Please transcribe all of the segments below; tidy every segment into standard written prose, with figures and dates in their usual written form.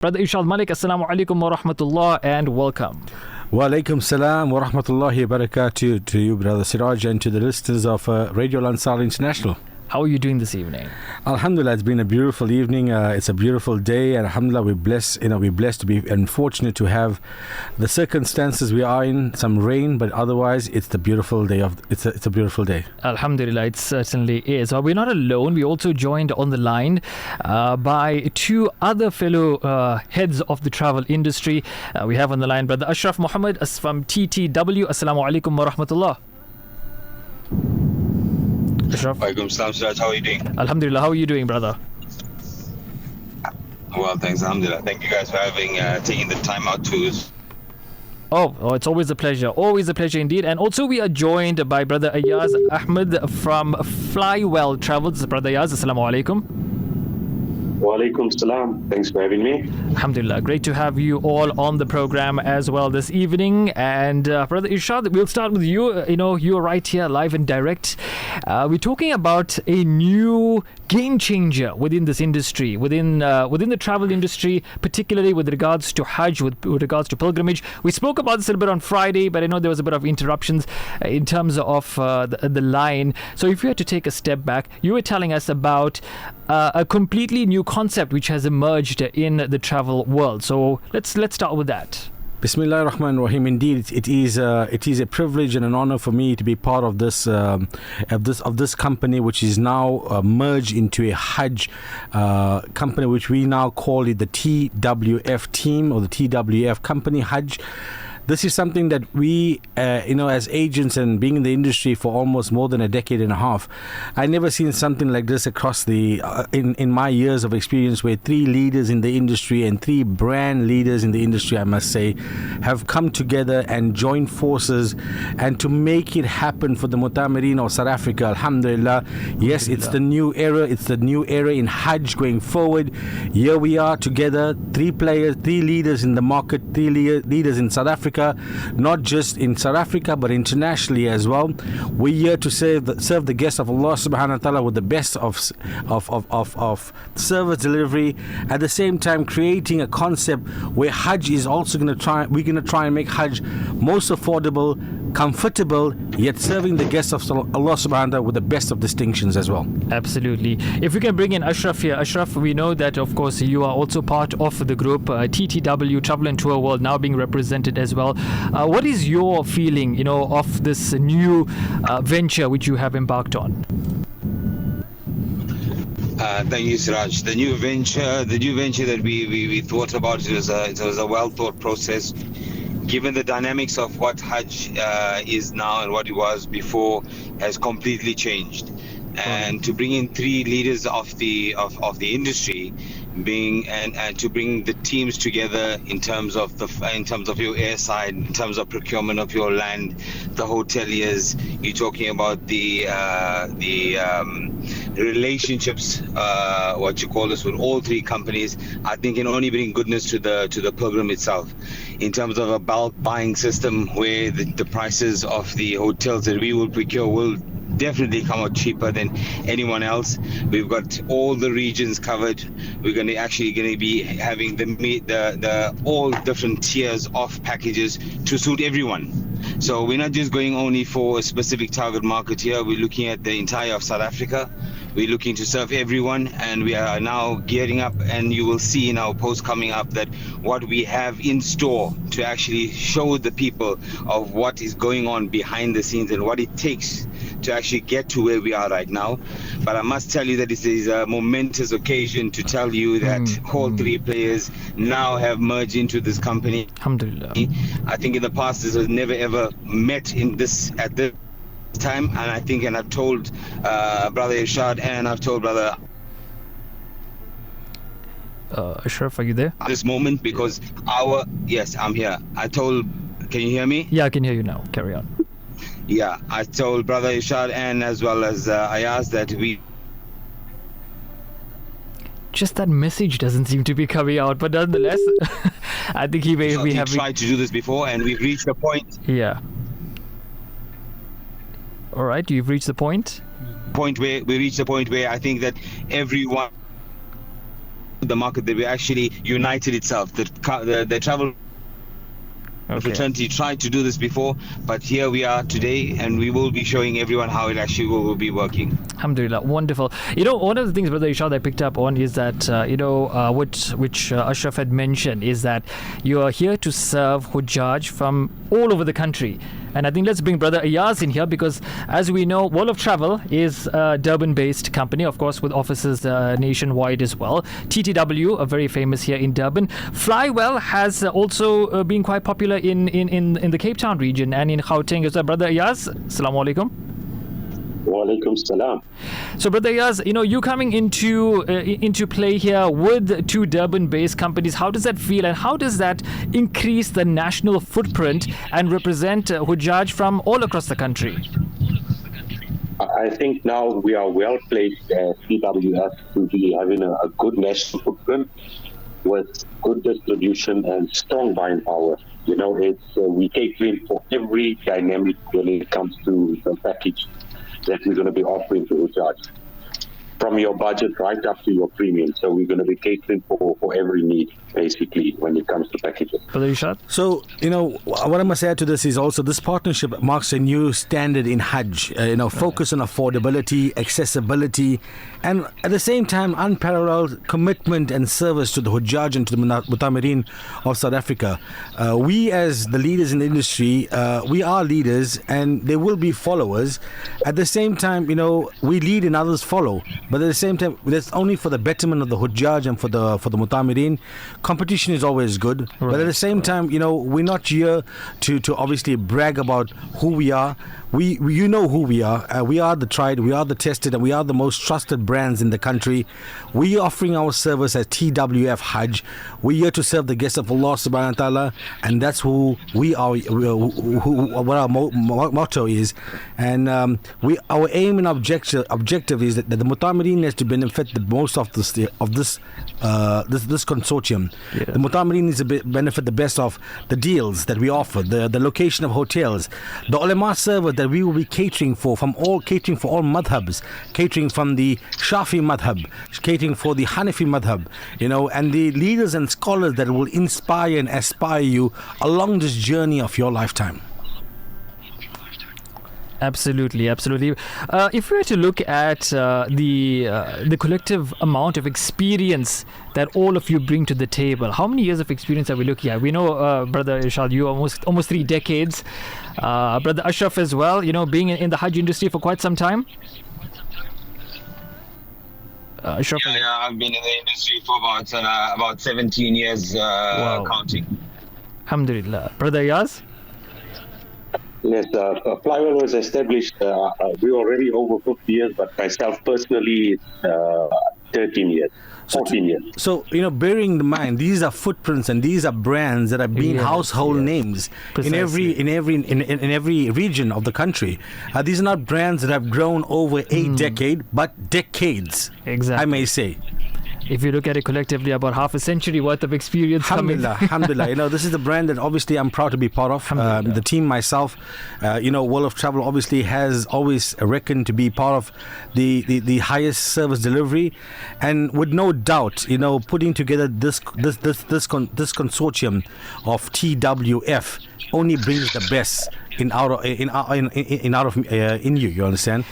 Brother Irshad Malek, Assalamu alaikum wa rahmatullah and welcome. Wa alaikum salam wa rahmatullahi wa barakatuh to you, Brother Seraj, and to the listeners of Radio Al Ansaar International. How are you doing this evening? Alhamdulillah, it's been a beautiful evening. It's a beautiful day, and alhamdulillah, we're blessed. We're blessed to be and fortunate to have the circumstances we are in. Some rain, but otherwise, it's the beautiful day it's a beautiful day. Alhamdulillah, it certainly is. Well, we're not alone. We're also joined on the line by two other fellow heads of the travel industry. We have on the line Brother Ashraf Mohamed from TTW. Assalamu alaikum wa rahmatullah. Ashraf. Walaikum salam, Seraj. How are you doing? Alhamdulillah. How are you doing, brother? Well, thanks. Alhamdulillah. Thank you guys for taking the time out to. Oh, it's always a pleasure. Always a pleasure indeed. And also we are joined by Brother Ayaaz Ahmed from Flywell Travel. Brother Ayaaz, Assalamu alaikum. Wa alaikum salam. Thanks for having me. Alhamdulillah. Great to have you all on the program as well this evening. And Brother Irshad, we'll start with you. You are right here live and direct. We're talking about a new game changer within this industry, within the travel industry, particularly with regards to Hajj, with regards to pilgrimage. We spoke about this a little bit on Friday, but I know there was a bit of interruptions in terms of the line. So if you had to take a step back, you were telling us about a completely new concept which has emerged in the travel world. So let's start with that. Bismillah ar-Rahman ar-Rahim. Indeed, it is a privilege and an honor for me to be part of this company, which is now merged into a Hajj company, which we now call it the TWF team or the TWF company Hajj. This is something that we, as agents and being in the industry for almost more than a decade and a half, I never seen something like this across in my years of experience, where three leaders in the industry and three brand leaders in the industry, I must say, have come together and joined forces and to make it happen for the Mutamirin of South Africa. Alhamdulillah. Yes, it's the new era. It's the new era in Hajj going forward. Here we are together, three leaders in the market, three leaders in South Africa. Not just in South Africa but internationally as well. We're here to serve the guests of Allah subhanahu wa ta'ala with the best of service delivery, at the same time creating a concept where Hajj is also we're going to try and make Hajj most affordable, comfortable, yet serving the guests of Allah subhanahu wa ta'ala with the best of distinctions as well. Absolutely. If we can bring in Ashraf here. Ashraf, we know that of course you are also part of the group TTW, Travel and Tour World, now being represented as well. What is your feeling, of this new venture which you have embarked on? Thank you, Seraj. The new venture that we thought about, it was a well thought process. Given the dynamics of what Hajj is now and what it was before has completely changed, and to bring in three leaders of the industry, and to bring the teams together in terms of your airside, in terms of procurement of your land, the hoteliers. You're talking about the relationships, what you call this, with all three companies. I think can only bring goodness to the pilgrim itself, in terms of a bulk buying system where the prices of the hotels that we will procure will definitely come out cheaper than anyone else. We've got all the regions covered. We're going to be having the all different tiers of packages to suit everyone. So we're not just going only for a specific target market here. We're looking at the entire of South Africa. We're looking to serve everyone, and we are now gearing up, and you will see in our post coming up that what we have in store to actually show the people of what is going on behind the scenes and what it takes to actually get to where we are right now. But I must tell you that this is a momentous occasion to tell you that all three players now have merged into this company. Alhamdulillah. I think in the past this was never ever met at this time, and I've told Brother Irshad and I've told Brother Ashraf, are you there? This moment, because yes, I'm here. Can you hear me? Yeah, I can hear you now. Carry on. Yeah, I told Brother Irshad and as well as Ayaaz that we... Just that message doesn't seem to be coming out, but nonetheless, I think he may be having... tried to do this before, and we've reached the point. Yeah. All right, you've reached the point? We reached the point where I think that everyone the market that we actually united itself. The travel fraternity tried to do this before, but here we are today, and we will be showing everyone how it actually will be working. Alhamdulillah, wonderful. One of the things, Brother Irshad, I picked up on is that, which Ashraf had mentioned, is that you are here to serve Hujjaj from all over the country. And I think let's bring Brother Ayaaz in here, because as we know, Flywell Travel is a Durban-based company, of course, with offices nationwide as well. TTW are very famous here in Durban. Flywell has also been quite popular in the Cape Town region and in Gauteng. Is that Brother Ayaaz? Assalamu alaikum. Wa alaikum salam. So, Brother Ayaaz, you coming into play here with two Durban-based companies, how does that feel, and how does that increase the national footprint and represent Hujjaj from all across the country? I think now we are well placed at TWF to be having a good national footprint with good distribution and strong buying power. We catering for every dynamic when it comes to the package that we're going to be offering to Hujjaj, from your budget right up to your premium. So we're going to be catering for every need, basically, when it comes to packages. So, what I must add to this is also this partnership marks a new standard in Hajj. Focus on affordability, accessibility, and at the same time, unparalleled commitment and service to the Hujjaj and to the Mutamirin of South Africa. We, as the leaders in the industry, we are leaders, and there will be followers. At the same time, we lead and others follow. But at the same time, that's only for the betterment of the Hujjaj and for the Mutamirin. Competition is always good, right. But at the same time, we're not here to obviously brag about who we are. We who we are. We are the tried, we are the tested, and we are the most trusted brands in the country. We are offering our service as TWF Hajj. We're here to serve the guests of Allah subhanahu wa ta'ala, and that's who we are, what our motto is. And our aim and objective is that the Mutamirin has to benefit the most of this consortium. Yeah. The Mutamirin needs to benefit the best of the deals that we offer, the location of hotels, the ulama server that we will be catering for all madhabs, catering from the Shafi madhab, catering for the Hanafi madhab, and the leaders and scholars that will inspire and aspire you along this journey of your lifetime. Absolutely. If we were to look at the collective amount of experience that all of you bring to the table, how many years of experience are we looking at? We know, Brother Irshad, you almost 3 decades. Brother Ashraf as well, being in the Hajj industry for quite some time. Ashraf? Yeah, I've been in the industry for about 17 years, wow. Counting. Alhamdulillah. Brother Ayaaz? Yes, Flywell was established, we're already over 50 years, but myself personally, 13 years. 14 years. So, bearing in mind, these are footprints and these are brands that have been household names in every region of the country. These are not brands that have grown over a decade, but decades. Exactly. I may say. If you look at it collectively, about half a century worth of experience. Alhamdulillah. This is the brand that obviously I'm proud to be part of. The team, myself, Flywell Travel obviously has always reckoned to be part of the highest service delivery, and with no doubt, putting together this consortium of TWF only brings the best in you. You understand?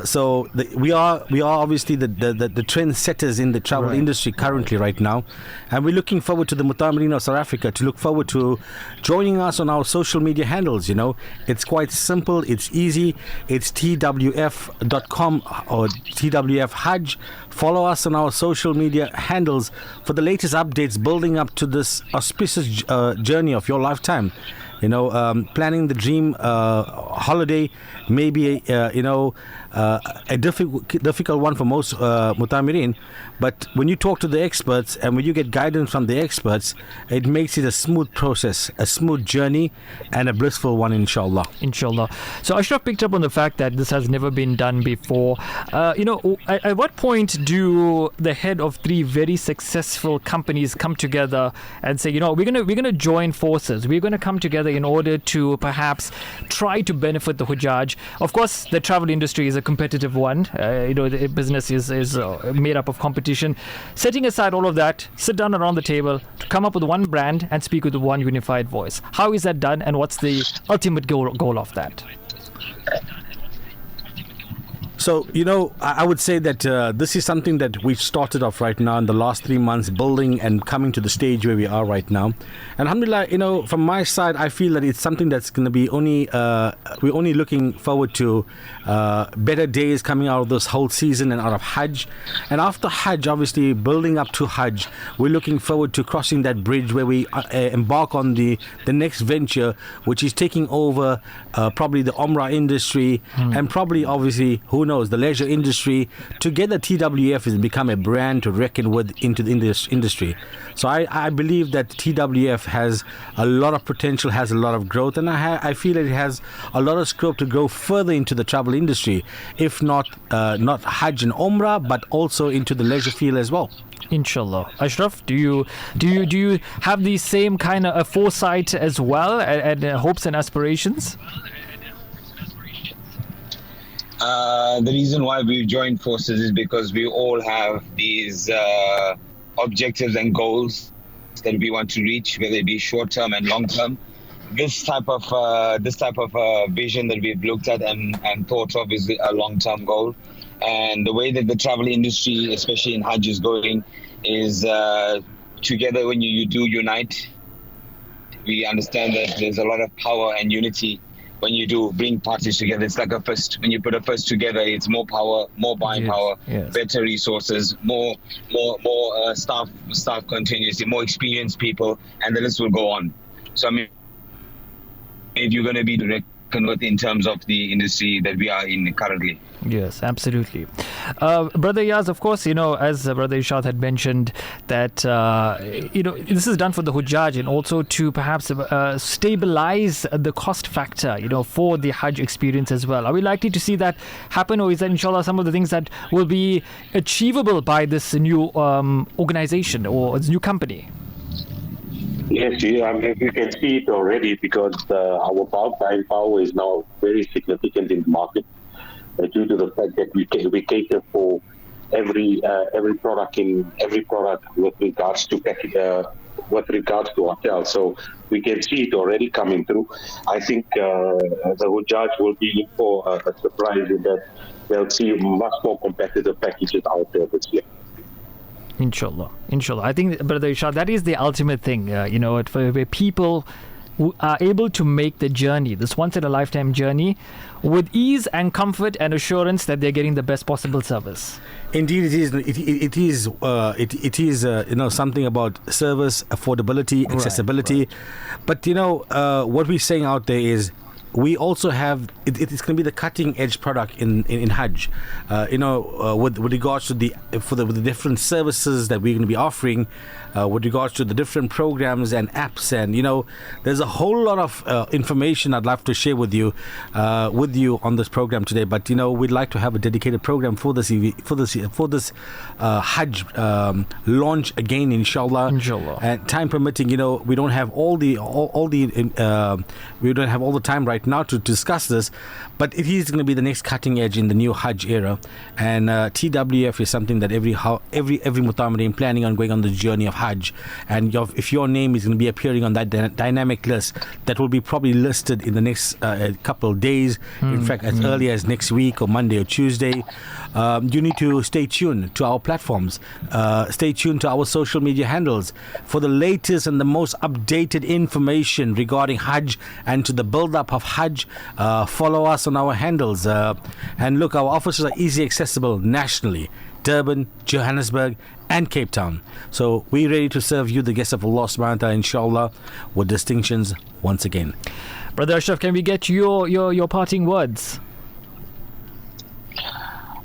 So we are obviously the trend setters in the travel industry currently right now, and we're looking forward to the Mutamirin of South Africa to look forward to joining us on our social media handles. It's quite simple, it's easy. It's twf.com or TWF Hajj. Follow us on our social media handles for the latest updates building up to this auspicious journey of your lifetime. Planning the dream holiday may be a difficult one for most Mutamirin, but when you talk to the experts and when you get guidance from the experts, it makes it a smooth process, a smooth journey, and a blissful one, inshallah. So Ashraf picked up on the fact that this has never been done before. At what point do the head of 3 very successful companies come together and say, we're gonna join forces, we're gonna come together in order to perhaps try to benefit the Hujjaj? Of course, the travel industry is a competitive one. The business is made up of competition. Setting aside all of that, sit down around the table to come up with one brand and speak with one unified voice. How is that done, and what's the ultimate goal of that? So, I would say that this is something that we've started off right now in the last 3 months, building and coming to the stage where we are right now. And alhamdulillah, from my side, I feel that it's something that's going to be we're only looking forward to better days coming out of this whole season and out of Hajj. And after Hajj, obviously, building up to Hajj, we're looking forward to crossing that bridge where we embark on the next venture, which is taking over probably the Umrah industry and probably, obviously, who knows, the leisure industry. Together, TWF has become a brand to reckon with into the industry. So I believe that TWF has a lot of potential, has a lot of growth, and I feel it has a lot of scope to go further into the travel industry, if not Hajj and Umrah, but also into the leisure field as well. Inshallah. Ashraf, do you have the same kind of foresight as well, and hopes and aspirations? The reason why we've joined forces is because we all have these objectives and goals that we want to reach, whether it be short term and long term. This type of vision that we've looked at and thought of is a long term goal. And the way that the travel industry, especially in Hajj, is going is together. When you do unite, we understand that there's a lot of power and unity. When you do bring parties together, it's like a fist. When you put a fist together, it's more power, more buying power, better resources, more staff continuously, more experienced people, and the list will go on. So if you're going to be reckoned with in terms of the industry that we are in currently. Yes, absolutely. Brother Ayaaz, of course, as Brother Irshad had mentioned, that, this is done for the Hujjaj and also to perhaps stabilize the cost factor, for the Hajj experience as well. Are we likely to see that happen, or is that, inshallah, some of the things that will be achievable by this new organization or this new company? Yes, you can see it already because our bulk buying power is now very significant in the market. Due to the fact that we cater for every product with regards to hotels, so we can see it already coming through. I think the Hujjaj will be in for a surprise in that they'll see much more competitive packages out there this year. Inshallah. I think, Brother Irshad, that is the ultimate thing, where people are able to make the journey, this once-in-a-lifetime journey, with ease and comfort and assurance that they're getting the best possible service. Indeed, it is something about service, affordability, accessibility. Right. But what we're saying out there is, we also have it's going to be the cutting edge product in Hajj, with regards to the different services that we're going to be offering, with regards to the different programs and apps, and there's a whole lot of information I'd love to share with you on this program today. But we'd like to have a dedicated program for this Hajj launch again, inshallah. And time permitting, we don't have all the time right now to discuss this, but it is going to be the next cutting edge in the new Hajj era. And TWF is something that every Mutamarin planning on going on the journey of Hajj, and if your name is going to be appearing on that dynamic list, that will be probably listed in the next couple of days, in fact as early as next week or Monday or Tuesday. You need to stay tuned to our platforms, stay tuned to our social media handles for the latest and the most updated information regarding Hajj and to the build-up of Hajj. Follow us on our handles, and look, our offices are easily accessible nationally: Durban, Johannesburg and Cape Town. So we're ready to serve you, the guests of Allah subhanahu wa ta'ala, inshallah, with distinctions once again. Brother Ashraf, can we get your parting words?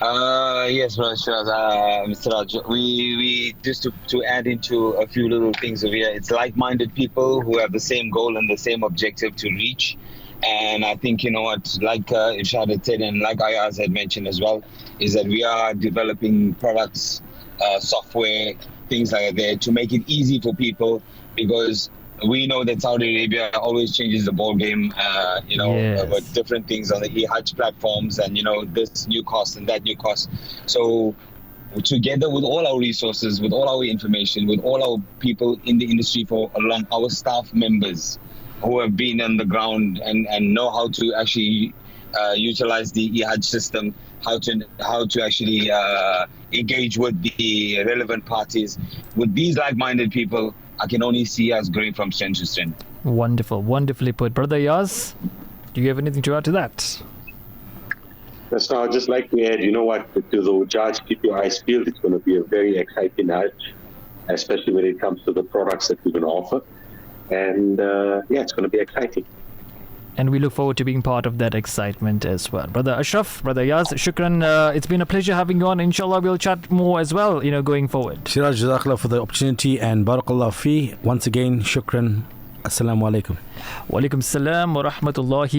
Yes, Mr. Raj. We just to add into a few little things over here. It's like-minded people who have the same goal and the same objective to reach. And I think, like Irshad had said, and like Ayaaz had mentioned as well, is that we are developing products, software, things like that, to make it easy for people, because we know that Saudi Arabia always changes the ball game, Yes. with different things on the Hajj platforms, and this new cost and that new cost. So together with all our resources, with all our information, with all our people in the industry for along, our staff members who have been on the ground and know how to actually utilize the Hajj system, how to actually engage with the relevant parties. With these like-minded people, I can only see us growing from strength to strength. Wonderful. Wonderfully put. Brother Ayaaz, do you have anything to add to that? That's now just like we had, to the Judge, keep your eyes peeled. It's going to be a very exciting Hajj, especially when it comes to the products that we're going to offer. And it's going to be exciting. And we look forward to being part of that excitement as well. Brother Ashraf, Brother Ayaaz, shukran. It's been a pleasure having you on. Inshallah, we'll chat more as well, going forward. Seraj, jazakallah for the opportunity, and barakallah fi. Once again, shukran. Assalamu alaikum. Wa alaikum salam wa rahmatullahi